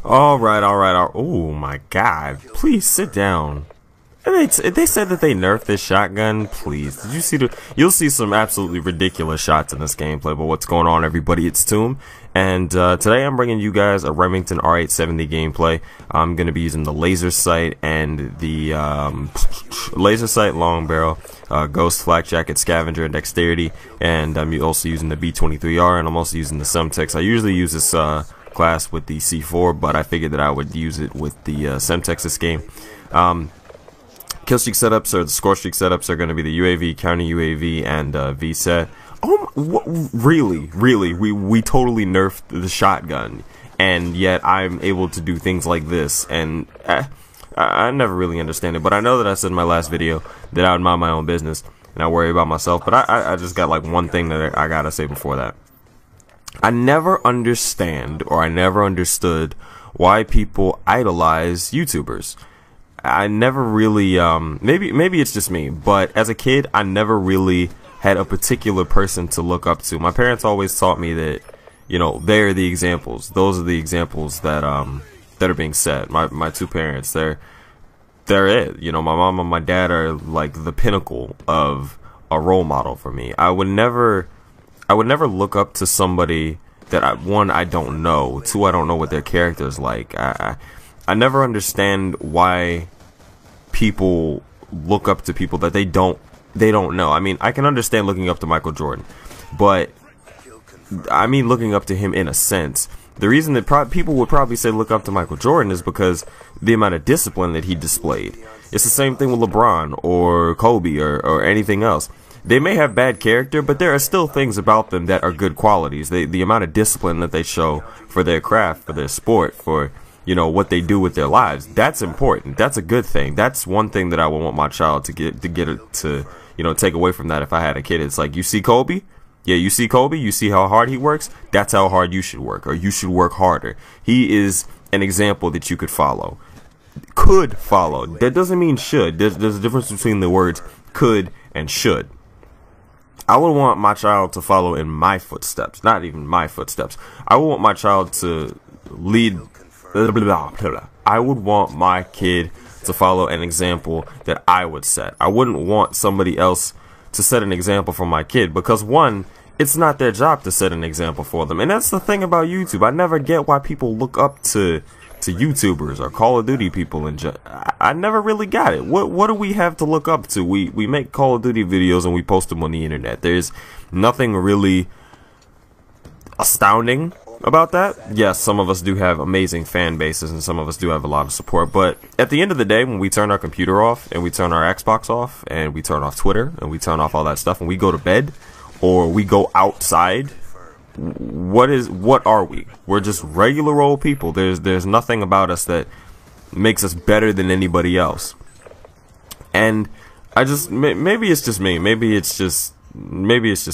All right. Oh my God! Please sit down. They said that they nerfed this shotgun. Please, did you see you'll see some absolutely ridiculous shots in this gameplay. But what's going on, everybody? It's Tomb, and today I'm bringing you guys a Remington R870 gameplay. I'm gonna be using the laser sight and the laser sight long barrel, ghost, flak jacket, scavenger, and dexterity, and I'm also using the B23R, and I'm also using the Semtex. I usually use this class with the C4, but I figured that I would use it with the Semtex this game. Killstreak setups or the scorestreak setups are going to be the UAV, counter UAV, and VSET. Oh, really? We totally nerfed the shotgun, and yet I'm able to do things like this, and I never really understand it. But I know that I said in my last video that I would mind my own business and I worry about myself. But I just got like one thing that I gotta say before that. I never understand, or I never understood, why people idolize YouTubers. I never really, maybe it's just me, but as a kid, I never really had a particular person to look up to. My parents always taught me that, you know, they're the examples. Those are the examples that are being set. My two parents, they're it. You know, my mom and my dad are like the pinnacle of a role model for me. I would never look up to somebody that one, I don't know, two, I don't know what their character is like. I never understand why people look up to people that they don't know. I mean, I can understand looking up to Michael Jordan, but I mean looking up to him in a sense. The reason that people would probably say look up to Michael Jordan is because the amount of discipline that he displayed. It's the same thing with LeBron or Kobe or anything else. They may have bad character, but there are still things about them that are good qualities. The amount of discipline that they show for their craft, for their sport, for, you know, what they do with their lives, that's important. That's a good thing. That's one thing that I would want my child to you know, take away from that if I had a kid. It's like, you see Kobe? Yeah, you see Kobe? You see how hard he works? That's how hard you should work, or you should work harder. He is an example that you could follow. Could follow. That doesn't mean should. There's a difference between the words could and should. I would want my child to follow in my footsteps, not even my footsteps. I would want my child to lead. I would want my kid to follow an example that I would set. I wouldn't want somebody else to set an example for my kid, because one, it's not their job to set an example for them. And that's the thing about YouTube. I never get why people look up to YouTubers or Call of Duty people, and I never really got it. What do we have to look up to? We make Call of Duty videos and we post them on the internet. There's nothing really astounding about that. Yes, some of us do have amazing fan bases and some of us do have a lot of support, but at the end of the day, when we turn our computer off and we turn our Xbox off and we turn off Twitter and we turn off all that stuff and we go to bed or we go outside, what are we? We're just regular old people. There's nothing about us that makes us better than anybody else. And maybe it's just me. Maybe it's just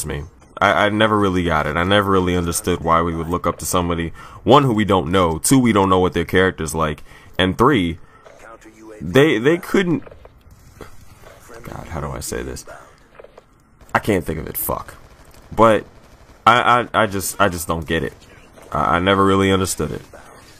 me. I never really got it. I never really understood why we would look up to somebody, one, who we don't know, two, we don't know what their character's like, and three, they couldn't. God, how do I say this? I can't think of it. Fuck. But I just don't get it. I never really understood it.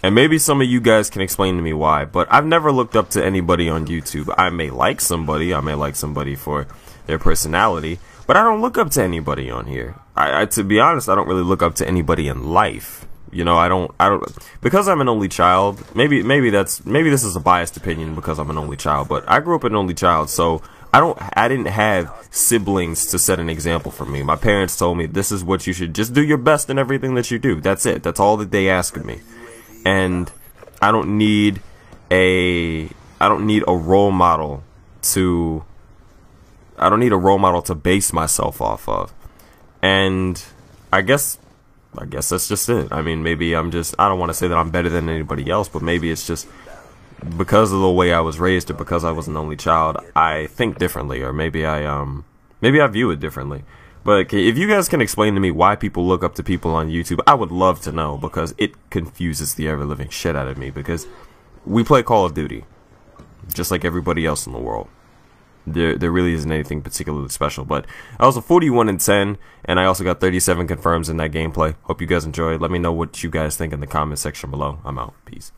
And maybe some of you guys can explain to me why, but I've never looked up to anybody on YouTube. I may like somebody for their personality, but I don't look up to anybody on here. To be honest, I don't really look up to anybody in life. You know, I don't because I'm an only child. Maybe this is a biased opinion because I'm an only child, but I grew up an only child, so I didn't have siblings to set an example for me. My parents told me this is what you should just do, your best in everything that you do. That's it. That's all that they ask of me. And I don't need a role model to base myself off of. And I guess that's just it. I mean, maybe I don't want to say that I'm better than anybody else, but maybe it's just because of the way I was raised, or because I was an only child, I think differently, or maybe I view it differently. But if you guys can explain to me why people look up to people on YouTube, I would love to know, because it confuses the ever-living shit out of me, because we play Call of Duty just like everybody else in the world. there really isn't anything particularly special. But I was a 41-10, and I also got 37 confirms in that gameplay. Hope you guys enjoyed. Let me know what you guys think in the comment section below. I'm out. Peace.